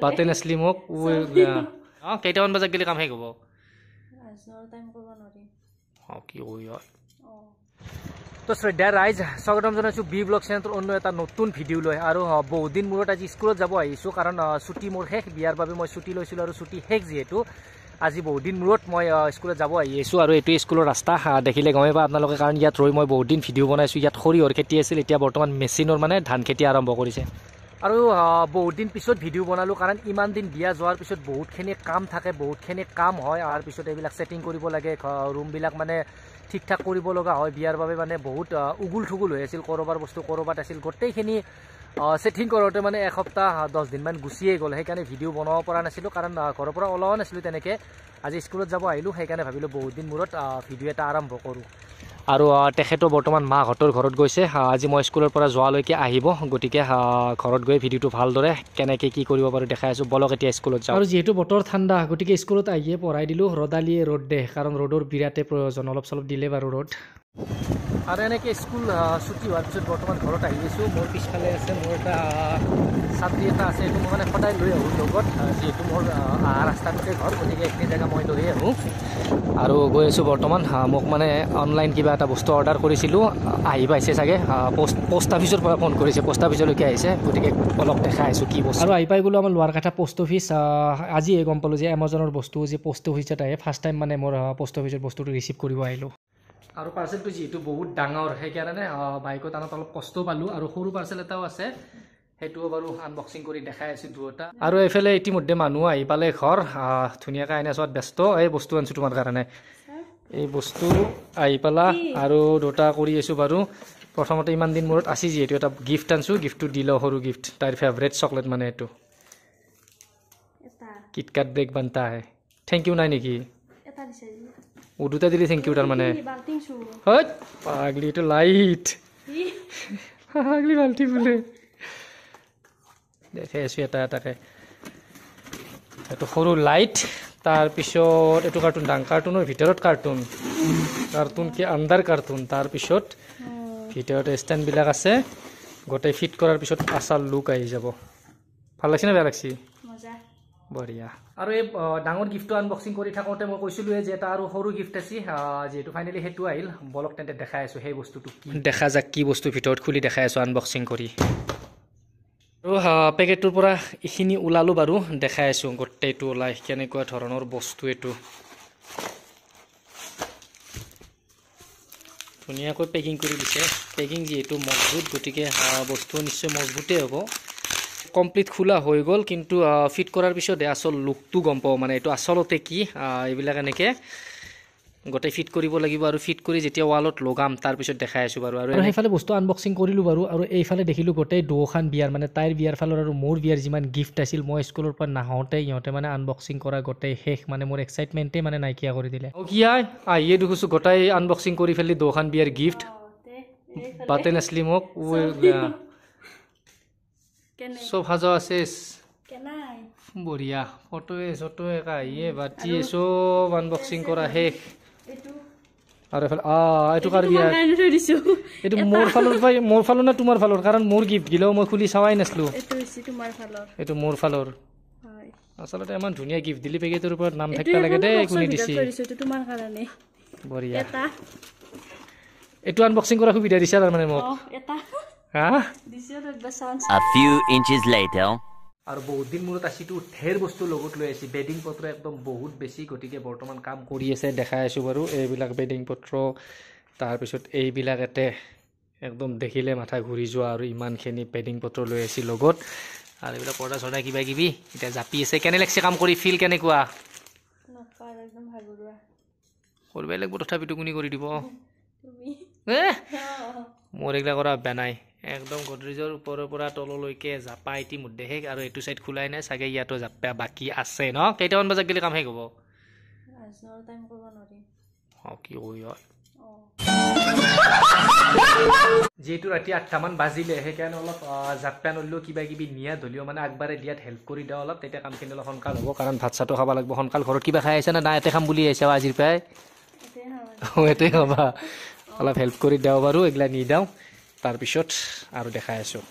বাতে নাছলি মোক কেইটামান বজাত গেলি কাম শেষ হ'ব কি তো শ্ৰদ্ধা ৰাইজ স্বাগতম জনাইছোঁ বি ব্লগ চেনেলৰ অন্য এটা নতুন ভিডিঅ' লৈ আৰু বহুত দিন মূৰত আজি স্কুলত যাব আহিছোঁ কাৰণ ছুটি মোৰ শেষ বিয়াৰ বাবে মই ছুটি লৈছিলোঁ আৰু ছুটি শেষ যিহেতু আজি বহুত দিন মূৰত মই স্কুলত যাব আহিছোঁ আৰু এইটো স্কুলৰ ৰাস্তা দেখিলে গমেই পায় আপোনালোকে কাৰণ ইয়াত ৰৈ মই বহুত দিন ভিডিঅ' বনাইছোঁ ইয়াত সৰিয়হৰ খেতি আছিল এতিয়া বৰ্তমান মেচিনৰ মানে ধান খেতি আৰম্ভ কৰিছে আৰু বহুত দিন পিছত ভিডিঅ' বনালোঁ কাৰণ ইমান দিন বিয়া যোৱাৰ পিছত বহুতখিনি কাম থাকে বহুতখিনি কাম হয় আৰু পিছত এইবিলাক ছেটিং কৰিব লাগে ৰুমবিলাক মানে ঠিক ঠাক কৰিব লগা হয় বিয়াৰ বাবে মানে বহুত উগুল থুগুল হৈ আছিল ক'ৰবাৰ বস্তু ক'ৰবাত আছিল গোটেইখিনি ছেটিং কৰোঁতে মানে এসপ্তাহ 10 দিনমান গুচিয়ে গ'ল সেইকাৰণে ভিডিঅ' বনাব পৰা নাছিলোঁ কাৰণ ঘৰৰ পৰা ওলোৱা নাছিলোঁ তেনেকৈ আজি স্কুলত যাব আহিলোঁ সেইকাৰণে ভাবিলোঁ বহুত দিন মূৰত ভিডিঅ' এটা আৰম্ভ কৰোঁ আৰু তেখেতো বৰ্তমান মাহঁতৰ ঘৰত গৈছে আজি মই স্কুলৰ পৰা যোৱালৈকে আহিব গতিকে ঘৰত গৈ ভিডিঅ'টো ভালদৰে কেনেকৈ কি কৰিব পাৰোঁ দেখাই আছোঁ বলক এতিয়া স্কুলত যাওঁ আৰু যিহেতু বতৰ ঠাণ্ডা গতিকে স্কুলত আহিয়ে পঢ়াই দিলোঁ ৰ'দালিয়ে ৰ'দ দে কাৰণ ৰ'দৰ বিৰাটেই প্ৰয়োজন অলপ চলপ দিলে বাৰু ৰ'দ আৰু এনেকৈ স্কুল ছুটি হোৱাৰ পিছত বৰ্তমান ঘৰত আহি আছোঁ মোৰ পিছফালে আছে মোৰ এটা ছাত্ৰী এটা আছে এইটো মই মানে সদায় লৈ আহোঁ লগত যিহেতু মোৰ ৰাস্তাটোতে ঘৰ গতিকে এইখিনি জেগা মই লৈ আহোঁ আৰু গৈ আছোঁ বৰ্তমান মোক মানে অনলাইন কিবা এটা বস্তু অৰ্ডাৰ কৰিছিলোঁ আহি পাইছে চাগে পোষ্ট অফিচৰ পৰা ফোন কৰিছে পোষ্ট অফিচলৈকে আহিছে গতিকে অলপ দেখাই আছোঁ কি বস্তু আৰু আহি পাই গ'লো আমাৰ লোৱাৰকাঠা পোষ্ট অফিচ আজিয়ে গম পালোঁ যে এমাজনৰ বস্তু যে পোষ্ট অফিচত আহে ফাৰ্ষ্ট টাইম মানে মোৰ পোষ্ট অফিচৰ বস্তুটো ৰিচিভ কৰিব আহিলোঁ আৰু পাৰ্চেলটো যিহেতু বহুত ডাঙৰ সেইকাৰণে বাইকত আনত অলপ কষ্ট পালোঁ আৰু সৰু পাৰ্চেল এটাও আছে সেইটোও বাৰু আনবক্সিং কৰি দেখাই আছোঁ দুটা আৰু এইফালে ইতিমধ্যে মানুহ আহি পালে ঘৰ ধুনীয়াকৈ আইনা চোৱাত ব্যস্ত এই বস্তু আনিছোঁ তোমাৰ কাৰণে এই বস্তু আহি পালা আৰু দুটা কৰি আছোঁ বাৰু প্ৰথমতে ইমান দিন মূৰত আছে যিহেতু এটা গিফ্ট আনিছোঁ গিফ্টটো দিলোঁ সৰু গিফ্ট তাইৰ ফেভৰেট চকলেট মানে এইটো কিটকাট ব্ৰেক বানতা হে থেংক ইউ নাই নেকি দুটা দিলি থেংক ইউ তাৰ মানে পাগলি এইটো লাইট পাগলি বাল্টি বোলে দেখাই আছোঁ এটা এটাকে এইটো সৰু লাইট তাৰপিছত এইটো কাৰ্টুন কাৰ্টুনৰ ভিতৰত কাৰ্টুন কি আণ্ডাৰ কাৰ্টুন তাৰপিছত ভিতৰত ষ্টেণ্ডবিলাক আছে গোটেই ফিট কৰাৰ পিছত আচাৰ লুক আহি যাব ভাল লাগছে নে বেয়া লাগছে বঢ়িয়া আৰু এই ডাঙৰ গিফ্টটো আনবক্সিং কৰি থাকোঁতে মই কৈছিলোঁ যে এটা আৰু সৰু গিফ্ট আছে যিহেতু ফাইনেলি সেইটো আহিল বলক তেন্তে দেখাই আছোঁ সেই বস্তুটো কি দেখা যাক কি বস্তু ভিতৰত খুলি দেখাই আছোঁ আনবক্সিং কৰি আৰু পেকেটটোৰ পৰা এইখিনি ওলালোঁ বাৰু দেখাই আছোঁ গোটেইটো ওলাই কেনেকুৱা ধৰণৰ বস্তু এইটো ধুনীয়াকৈ পেকিং কৰি দিছে পেকিং যিহেতু মজবুত গতিকে বস্তু নিশ্চয় মজবুতেই হ'ব কমপ্লিট খোলা হৈ গ'ল কিন্তু ফিট কৰাৰ পিছত আচল লুকটো গম পাওঁ মানে এইটো আচলতে কি এইবিলাক এনেকৈ গোটেই ফিট কৰিব লাগিব আৰু ফিট কৰি যেতিয়া ৱালত লগাম তাৰপিছত দেখাই আছোঁ বাৰু আৰু সেইফালে বস্তু আনবক্সিং কৰিলোঁ বাৰু আৰু এইফালে দেখিলোঁ গোটেই দুখন বিয়াৰ মানে তাইৰ বিয়াৰ ফালৰ আৰু মোৰ বিয়াৰ যিমান গিফ্ট আছিল মই স্কুলৰ পৰা নাহোঁতে ইহঁতে মানে আনবক্সিং কৰা গোটেই শেষ মানে মোৰ এক্সাইটমেণ্টেই মানে নাইকিয়া কৰি দিলে কি আহিয়ে দেখিছোঁ গোটেই আনবক্সিং কৰি ফেলি দুখন বিয়াৰ গিফ্ট বাতে নাছলি মোক চব সাজা আছে বঢ়িয়া ফটোৱে চটোৱে আহিয়ে বাতি চব আনবক্সিং কৰা শেষ আৰু এইফালে এইটো কাৰ বিয়া এইটো মোৰ ফালৰ নে তোমাৰ ফালৰ কাৰণ মোৰ গিফ্ট গিলেও মই খুলি চাৱাই নাছিলোঁ এইটো মোৰ ফালৰ আচলতে ইমান ধুনীয়া গিফ্ট দিলি পেকেটৰ ওপৰত নাম থাকিব লাগে দেই কোনে দিছে বঢ়িয়া এইটো আনবক্সিং কৰা সুবিধা দিছে তাৰমানে মোক আৰু বহুত দিন মূৰত আছিতো ঢেৰ বস্তু লগত লৈ আছি বেডিং পত্ৰ একদম বহুত বেছি গতিকে বৰ্তমান কাম কৰি আছে দেখাই আছোঁ বাৰু এইবিলাক বেডিং পত্ৰ তাৰপিছত এইবিলাক এতে একদম দেখিলে মাথা ঘূৰি যোৱা আৰু ইমানখিনি বেডিং পত্ৰ লৈ আছি লগত আৰু এইবিলাক পৰ্দা চৰ্দা কিবা কিবি এতিয়া জাপি আছে কেনে লাগছে কাম কৰি ফিল কেনেকুৱা কৰিবই লাগিব তথাপিতো কোনে কৰি দিব মোৰ এইবিলাক কৰা বেয়া নাই একদম গডৰেজৰ ওপৰৰ পৰা তললৈকে জাপা ইতিমধ্যে শেষ আৰু এইটো চাইড খোলাই নাই চাগে ইয়াতো জাপা বাকী আছে ন কেইটামান বজাত গেলি কাম শেষ হ'ব কি যেহেতু ৰাতি 8টামান বাজিলে সেইকাৰণে অলপ জাপা নলিলেও কিবা কিবি নিয়া ধলিও মানে আগবাৰে দিয়াত হেল্প কৰি দিওঁ অলপ তেতিয়া কামখিনি অলপ সোনকাল হ'ব কাৰণ ভাত চাতো খাব লাগিব সোনকাল ঘৰত কিবা খাই আছে না এতে খাম বুলি আহিছে আজিৰ পৰাই এতে খাবা অলপ হেল্প কৰি দিওঁ বাৰু এইগিলা নি দিওঁ তাৰপিছত আৰু দেখাই আছোঁ